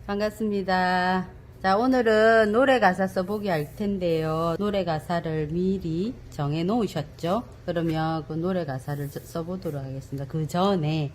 반갑습니다. 자, 오늘은 노래 가사 써보기 할 텐데요. 노래 가사를 미리 정해 놓으셨죠? 그러면 그 노래 가사를 써보도록 하겠습니다. 그 전에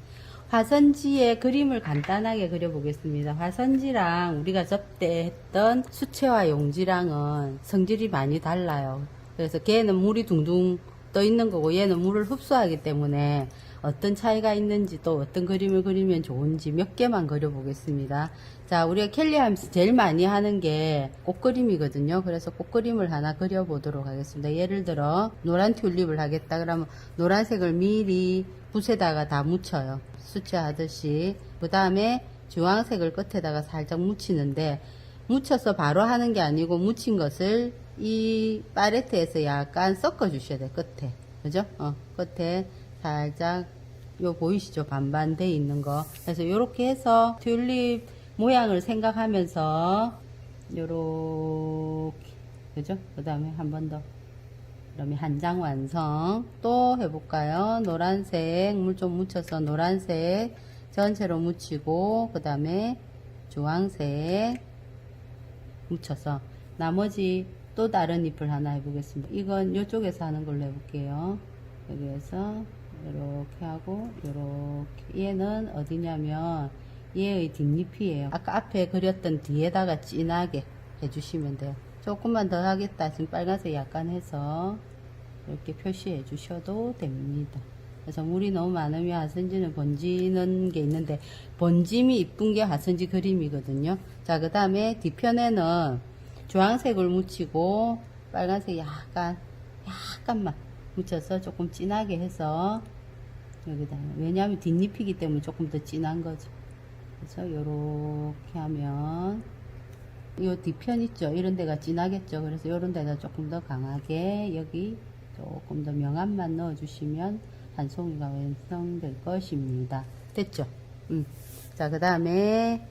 화선지에 그림을 간단하게 그려보겠습니다. 화선지랑 우리가 접대했던 수채화 용지랑은 성질이 많이 달라요. 그래서 걔는 물이 둥둥 떠 있는 거고 얘는 물을 흡수하기 때문에 어떤 차이가 있는지 또 어떤 그림을 그리면 좋은지 몇 개만 그려보겠습니다. 자, 우리가 켈리 하면서 제일 많이 하는 게 꽃그림이거든요. 그래서 꽃그림을 하나 그려보도록 하겠습니다. 예를 들어 노란 튤립을 하겠다 그러면 노란색을 미리 붓에다가 다 묻혀요. 수채하듯이. 그 다음에 주황색을 끝에다가 살짝 묻히는데 묻혀서 바로 하는 게 아니고 묻힌 것을 이 팔레트에서 약간 섞어 주셔야 돼요. 끝에. 그죠? 끝에 살짝 요 보이시죠? 반반 돼 있는 거. 그래서 요렇게 해서 튤립 모양을 생각하면서 요렇게. 그죠? 그 다음에 한 번 더. 그러면 한 장 완성. 또 해볼까요? 노란색 물 좀 묻혀서 노란색 전체로 묻히고 그 다음에 주황색 묻혀서 나머지 또 다른 잎을 하나 해보겠습니다. 이건 이쪽에서 하는 걸로 해볼게요. 여기에서 이렇게 하고 이렇게. 얘는 어디냐면 얘의 뒷잎이에요. 아까 앞에 그렸던 뒤에다가 진하게 해주시면 돼요. 조금만 더 하겠다. 지금 빨간색 약간 해서 이렇게 표시해 주셔도 됩니다. 그래서 물이 너무 많으면 화선지는 번지는 게 있는데 번짐이 이쁜 게 화선지 그림이거든요. 자, 그 다음에 뒤편에는 주황색을 묻히고 빨간색 약간만 묻혀서 조금 진하게 해서 여기다. 왜냐하면 뒷잎이기 때문에 조금 더 진한 거죠. 그래서 요렇게 하면 요 뒤편 있죠. 이런 데가 진하겠죠. 그래서 요런 데다 조금 더 강하게 여기 조금 더 명암만 넣어 주시면 한 송이가 완성될 것입니다. 됐죠? 자, 그 다음에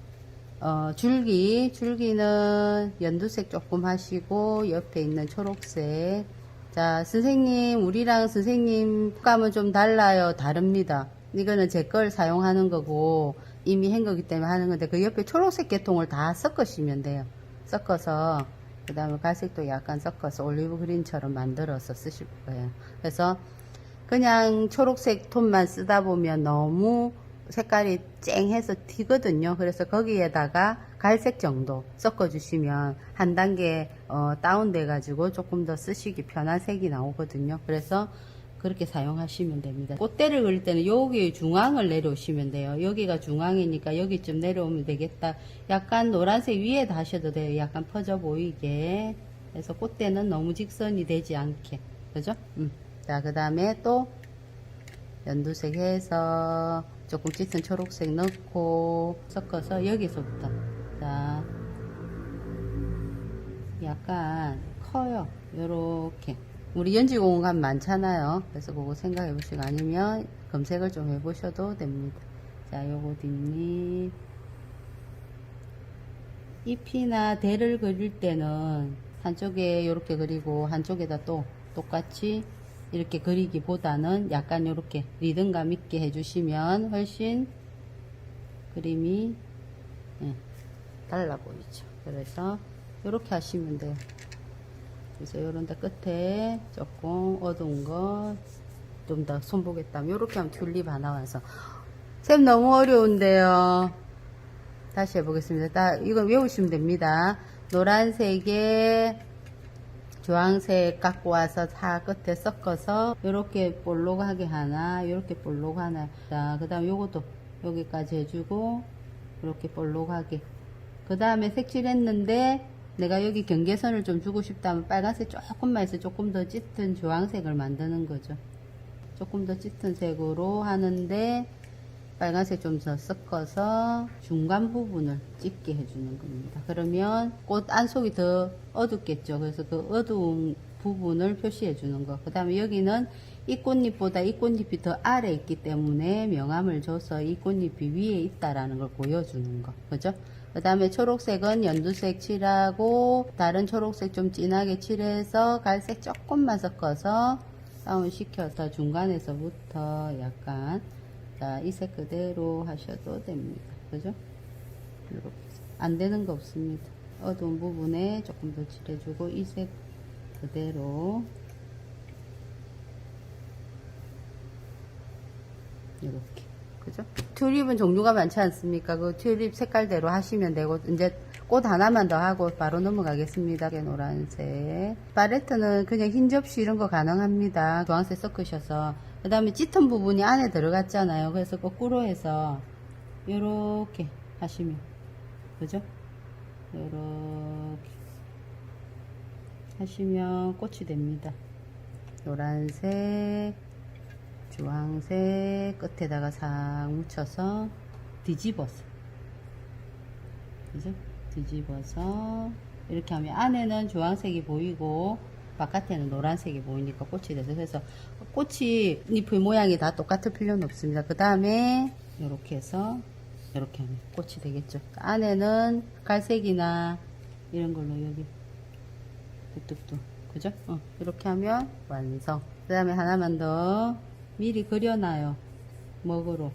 줄기는 연두색 조금 하시고 옆에 있는 초록색. 자, 선생님, 우리랑 선생님 감은 좀 달라요. 다릅니다. 이거는 제 걸 사용하는 거고 이미 한 거기 때문에 하는 건데 그 옆에 초록색 계통을 다 섞으시면 돼요. 섞어서 그 다음에 갈색도 약간 섞어서 올리브 그린처럼 만들어서 쓰실 거예요. 그래서 그냥 초록색 톤만 쓰다 보면 너무 색깔이 쨍해서 튀거든요. 그래서 거기에다가 갈색 정도 섞어 주시면 한 단계 다운돼 가지고 조금 더 쓰시기 편한 색이 나오거든요. 그래서 그렇게 사용하시면 됩니다. 꽃대를 그릴 때는 여기 중앙을 내려오시면 돼요. 여기가 중앙이니까 여기쯤 내려오면 되겠다. 약간 노란색 위에다 하셔도 돼요. 약간 퍼져 보이게. 그래서 꽃대는 너무 직선이 되지 않게. 그죠? 자, 그 다음에 또 연두색 해서 조금 짙은 초록색 넣고 섞어서 여기서부터. 자, 약간 커요. 요렇게. 우리 연지공간 많잖아요. 그래서 그거 생각해 보시고 아니면 검색을 좀 해보셔도 됩니다. 자, 요거 뒷잎. 잎이나 대를 그릴 때는 한쪽에 요렇게 그리고 한쪽에다 또 똑같이 이렇게 그리기보다는 약간 요렇게 리듬감 있게 해주시면 훨씬 그림이 달라 보이죠. 그래서 요렇게 하시면 돼요. 그래서 요런 데 끝에 조금 어두운 거 좀 더 손보겠다면 요렇게 하면 튤립 하나 와서. 쌤 너무 어려운데요. 다시 해보겠습니다. 이건 외우시면 됩니다. 노란색에 주황색 갖고 와서 다 끝에 섞어서 요렇게 볼록하게 하나, 요렇게 볼록 하나. 자, 그 다음 요것도 여기까지 해주고 이렇게 볼록하게. 그 다음에 색칠했는데 내가 여기 경계선을 좀 주고 싶다면 빨간색 조금만 해서 조금 더 짙은 주황색을 만드는 거죠. 조금 더 짙은 색으로 하는데 빨간색 좀 더 섞어서 중간 부분을 짙게 해주는 겁니다. 그러면 꽃 안속이 더 어둡겠죠. 그래서 그 어두운 부분을 표시해 주는 거. 그 다음에 여기는 이 꽃잎보다 이 꽃잎이 더 아래에 있기 때문에 명암을 줘서 이 꽃잎이 위에 있다라는 걸 보여주는 거. 그죠? 그 다음에 초록색은 연두색 칠하고 다른 초록색 좀 진하게 칠해서 갈색 조금만 섞어서 다운 시켜서 중간에서부터 약간 자, 이 색 그대로 하셔도 됩니다. 그죠? 이렇게. 안 되는 거 없습니다. 어두운 부분에 조금 더 칠해주고 이 색 그대로 이렇게, 그죠? 튤립은 종류가 많지 않습니까? 그 튤립 색깔대로 하시면 되고, 이제 꽃 하나만 더 하고 바로 넘어가겠습니다. 노란색. 팔레트는 그냥 흰 접시 이런 거 가능합니다. 주황색 섞으셔서. 그 다음에 짙은 부분이 안에 들어갔잖아요. 그래서 거꾸로 해서 요렇게 하시면, 그죠? 요렇게 하시면 꽃이 됩니다. 노란색, 주황색 끝에다가 싹 묻혀서 뒤집어서, 그죠? 뒤집어서 이렇게 하면 안에는 주황색이 보이고 바깥에는 노란색이 보이니까 꽃이 돼서, 그래서 꽃이 잎의 모양이 다 똑같을 필요는 없습니다. 그 다음에 이렇게 해서 이렇게 하면 꽃이 되겠죠. 안에는 갈색이나 이런 걸로 여기 뚝뚝뚝, 그죠? 이렇게 하면 완성. 그 다음에 하나만 더 미리 그려놔요. 먹으로.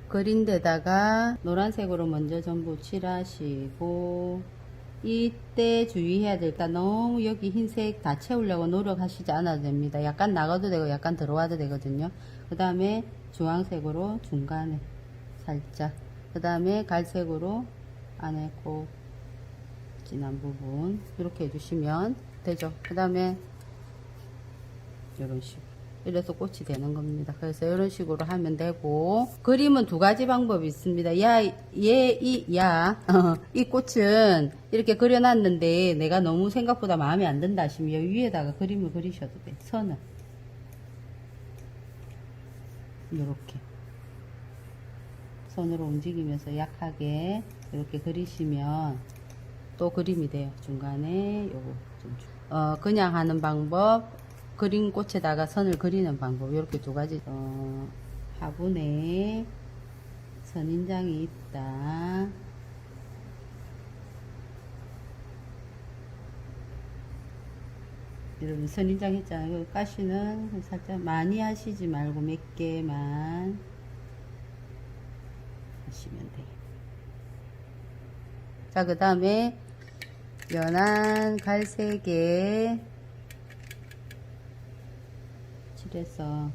그린 데다가 노란색으로 먼저 전부 칠하시고, 이때 주의해야 될 게, 너무 여기 흰색 다 채우려고 노력하시지 않아도 됩니다. 약간 나가도 되고 약간 들어와도 되거든요. 그 다음에 주황색으로 중간에 살짝, 그 다음에 갈색으로 안에 꼭 진한 부분 이렇게 해주시면 되죠. 그 다음에 이런 식으로, 이래서 꽃이 되는 겁니다. 그래서 이런 식으로 하면 되고, 그림은 두 가지 방법이 있습니다. 이 꽃은 이렇게 그려놨는데 내가 너무 생각보다 마음에 안 든다 하시면 여기 위에다가 그림을 그리셔도 돼. 선을 이렇게 손으로 움직이면서 약하게 이렇게 그리시면 또 그림이 돼요. 중간에 요거 좀 그냥 하는 방법, 그린 꽃에다가 선을 그리는 방법, 이렇게 두 가지. 화분에 선인장이 있다. 여러분 선인장 했잖아요. 가시는 살짝 많이 하시지 말고 몇 개만 하시면 돼요. 자, 그 다음에 연한 갈색에 칠해서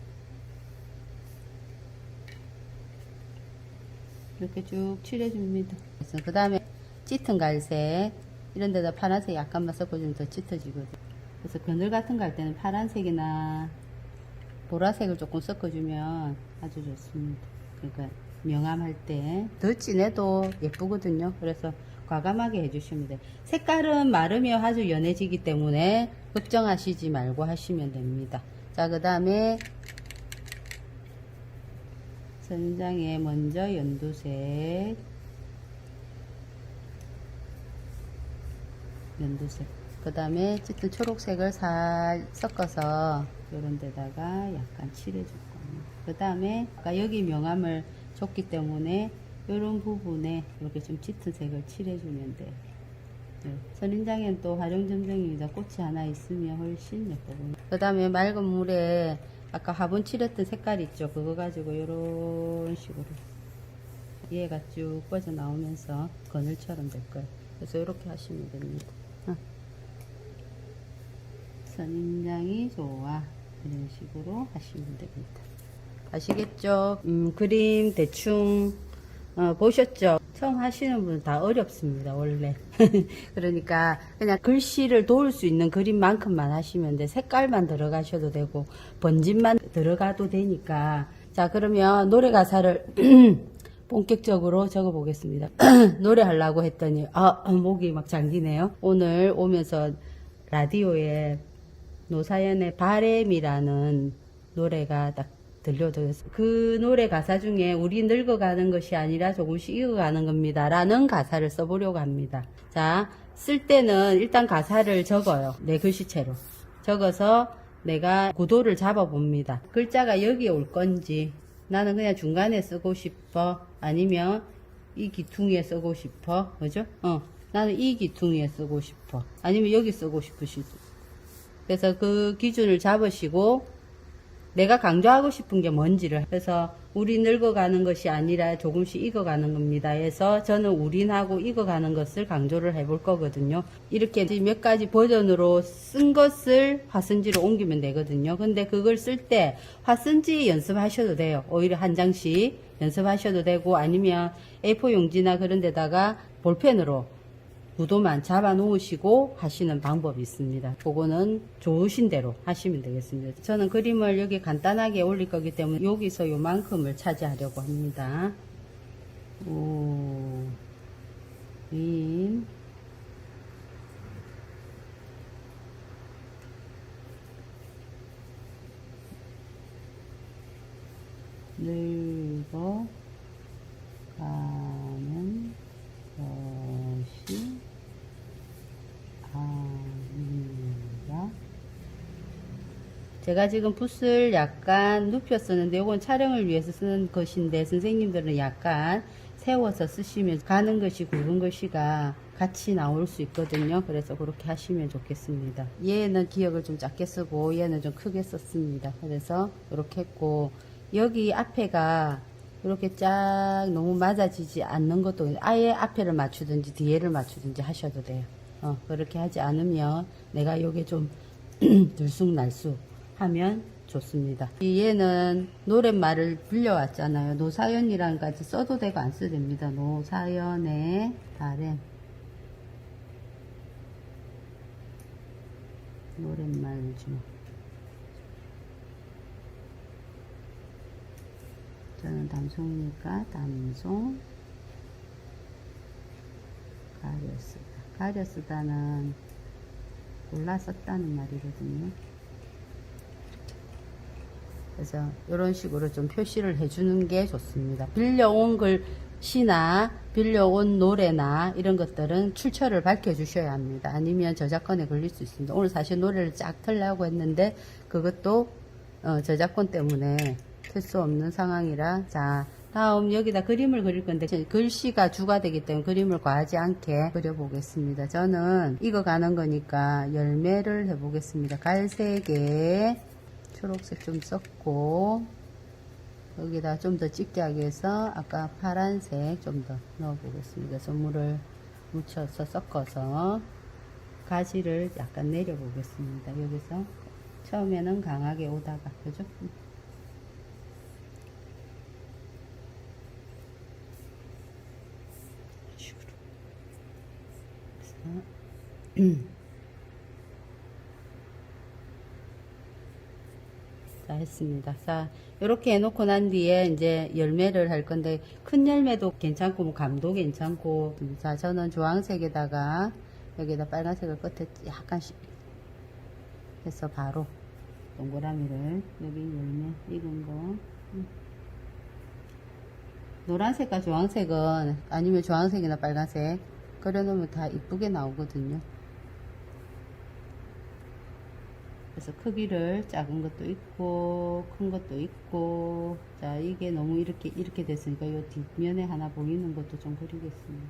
이렇게 쭉 칠해줍니다. 그 다음에 짙은 갈색 이런 데다 파란색 약간만 섞어주면 더 짙어지거든요. 그래서 그늘 같은 거 할 때는 파란색이나 보라색을 조금 섞어주면 아주 좋습니다. 그러니까 명암할 때 더 진해도 예쁘거든요. 그래서 과감하게 해주시면 돼요. 색깔은 마르면 아주 연해지기 때문에 걱정하시지 말고 하시면 됩니다. 자, 그 다음에 선인장에 먼저 연두색, 그 다음에 짙은 초록색을 살 섞어서 이런 데다가 약간 칠해줄 겁니다. 그 다음에 아까 여기 명암을 줬기 때문에 이런 부분에 이렇게 좀 짙은 색을 칠해주면 돼요. 네. 선인장에는 또 활용점정입니다. 꽃이 하나 있으면 훨씬 예뻐 보입니다. 그 다음에 맑은 물에 아까 화분 칠했던 색깔 있죠? 그거 가지고 이런 식으로 얘가 쭉 빠져나오면서 그늘처럼 될 거예요. 그래서 이렇게 하시면 됩니다. 선인장이 좋아, 이런 식으로 하시면 됩니다. 아시겠죠? 그림 대충 보셨죠? 처음 하시는 분은 다 어렵습니다, 원래. 그러니까 그냥 글씨를 도울 수 있는 그림만큼만 하시면 돼. 색깔만 들어가셔도 되고 번짐만 들어가도 되니까. 자, 그러면 노래 가사를 본격적으로 적어 보겠습니다. 노래하려고 했더니 목이 막 잠기네요. 오늘 오면서 라디오에 노사연의 바램이라는 노래가 딱 들려드렸어요. 그 노래 가사 중에 우리 늙어가는 것이 아니라 조금씩 익어가는 겁니다 라는 가사를 써보려고 합니다. 자, 쓸 때는 일단 가사를 적어요. 내 글씨체로 적어서 내가 구도를 잡아 봅니다. 글자가 여기에 올 건지, 나는 그냥 중간에 쓰고 싶어, 아니면 이 기퉁이에 쓰고 싶어, 그죠? 나는 이 기퉁이에 쓰고 싶어, 아니면 여기 쓰고 싶으시죠. 그래서 그 기준을 잡으시고 내가 강조하고 싶은 게 뭔지를 해서 우리 늙어가는 것이 아니라 조금씩 익어가는 겁니다. 해서 저는 우린하고 익어가는 것을 강조를 해볼 거거든요. 이렇게 몇 가지 버전으로 쓴 것을 화선지로 옮기면 되거든요. 근데 그걸 쓸 때 화선지 연습하셔도 돼요. 오히려 한 장씩 연습하셔도 되고 아니면 A4 용지나 그런 데다가 볼펜으로 구도만 잡아 놓으시고 하시는 방법이 있습니다. 그거는 좋으신 대로 하시면 되겠습니다. 저는 그림을 여기 간단하게 올릴 거기 때문에 여기서 요만큼을 차지하려고 합니다. 오, 인, 늙어 가는 것이 아니라 제가 지금 붓을 약간 눕혔었는데 이건 촬영을 위해서 쓰는 것인데 선생님들은 약간 세워서 쓰시면 가는 것이 굵은 것이가 같이 나올 수 있거든요. 그래서 그렇게 하시면 좋겠습니다. 얘는 기억을 좀 작게 쓰고 얘는 좀 크게 썼습니다. 그래서 이렇게 했고 여기 앞에가 이렇게 쫙 너무 맞아지지 않는 것도 아예 앞에를 맞추든지 뒤에를 맞추든지 하셔도 돼요. 그렇게 하지 않으면 내가 요게 좀 들쑥날쑥 하면 좋습니다. 얘는 노랫말을 불려왔잖아요. 노사연이랑 같이 써도 되고 안 써도 됩니다. 노사연의 바램 노랫말 중 저는 담송이니까 담송 가려쓰다. 가려쓰다는 골라 썼다는 말이거든요. 그래서 이런 식으로 좀 표시를 해주는 게 좋습니다. 빌려온 글씨나 빌려온 노래나 이런 것들은 출처를 밝혀주셔야 합니다. 아니면 저작권에 걸릴 수 있습니다. 오늘 사실 노래를 쫙 틀려고 했는데 그것도 저작권 때문에 틀 수 없는 상황이라 자 다음 여기다 그림을 그릴 건데 글씨가 주가 되기 때문에 그림을 과하지 않게 그려보겠습니다. 저는 익어가는 거니까 열매를 해보겠습니다. 갈색에 초록색 좀 썼고 여기다 좀 더 짙게 해서 아까 파란색 좀 더 넣어보겠습니다. 선물을 묻혀서 섞어서 가지를 약간 내려보겠습니다. 여기서 처음에는 강하게 오다가 그죠? 자, 했습니다. 자, 이렇게 해놓고 난 뒤에 이제 열매를 할 건데, 큰 열매도 괜찮고, 뭐 감도 괜찮고, 자, 저는 주황색에다가, 여기다 빨간색을 끝에 약간씩 해서 바로 동그라미를, 여기 열매 익은 거, 노란색과 주황색은, 아니면 주황색이나 빨간색, 그려놓으면 다 이쁘게 나오거든요. 그래서 크기를 작은 것도 있고 큰 것도 있고 자 이게 너무 이렇게 됐으니까 이 뒷면에 하나 보이는 것도 좀 그리겠습니다.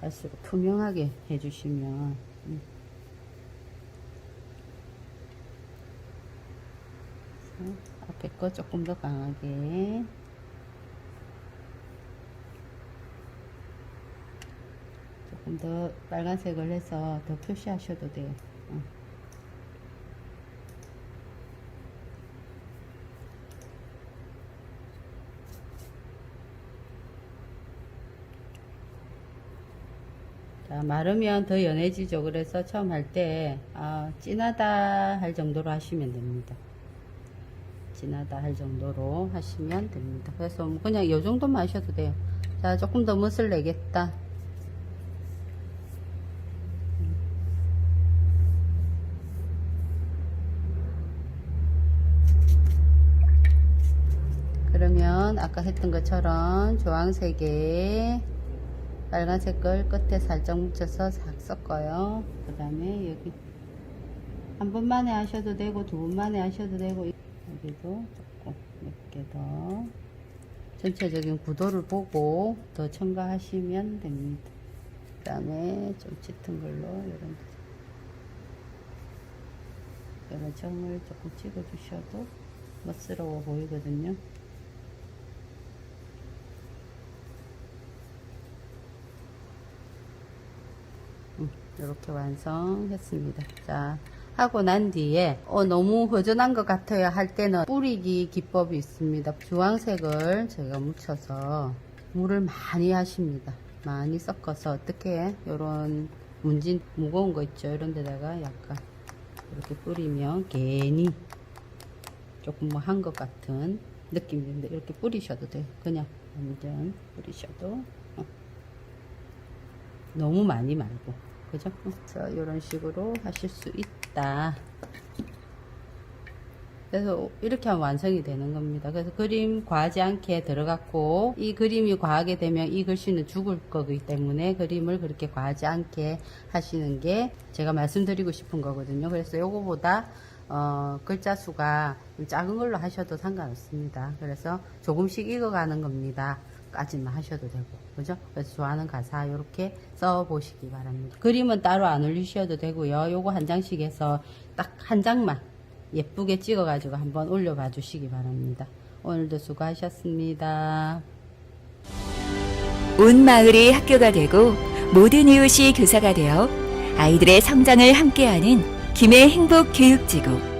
갈수록 투명하게 해주시면 앞에 거 조금 더 강하게 조금 더 빨간색을 해서 더 표시하셔도 돼요. 자, 마르면 더 연해지죠. 그래서 처음 할 때 진하다 할 정도로 하시면 됩니다. 진하다 할 정도로 하시면 됩니다. 그래서 그냥 이 정도만 하셔도 돼요. 자, 조금 더 멋을 내겠다. 그러면 아까 했던 것처럼 주황색에 빨간색 걸 끝에 살짝 묻혀서 싹 섞어요. 그 다음에 여기 한 번만에 하셔도 되고 두 번만에 하셔도 되고 여기도 조금 몇 개 더 전체적인 구도를 보고 더 첨가하시면 됩니다. 그다음에 좀 짙은 걸로 이런 점을 조금 찍어주셔도 멋스러워 보이거든요. 이렇게 완성했습니다. 자, 하고 난 뒤에 너무 허전한 것 같아요 할 때는 뿌리기 기법이 있습니다. 주황색을 제가 묻혀서 물을 많이 하십니다. 많이 섞어서 어떻게 요런 문진 무거운 거 있죠, 이런 데다가 약간 이렇게 뿌리면 괜히 조금 뭐 한 것 같은 느낌인데 이렇게 뿌리셔도 돼요. 그냥 완전 뿌리셔도 너무 많이 말고, 그죠? 그래서 이런 식으로 하실 수 있다. 그래서 이렇게 하면 완성이 되는 겁니다. 그래서 그림 과하지 않게 들어갔고, 이 그림이 과하게 되면 이 글씨는 죽을 거기 때문에 그림을 그렇게 과하지 않게 하시는 게 제가 말씀드리고 싶은 거거든요. 그래서 요거보다 글자 수가 좀 작은 걸로 하셔도 상관없습니다. 그래서 조금씩 익어가는 겁니다. 까지만 하셔도 되고, 그죠? 그래서 좋아하는 가사 이렇게 써 보시기 바랍니다. 그림은 따로 안 올리셔도 되고요. 요거 한 장씩 해서 딱 한 장만 예쁘게 찍어 가지고 한번 올려봐 주시기 바랍니다. 오늘도 수고하셨습니다. 온 마을이 학교가 되고 모든 이웃이 교사가 되어 아이들의 성장을 함께하는 김해 행복교육지구.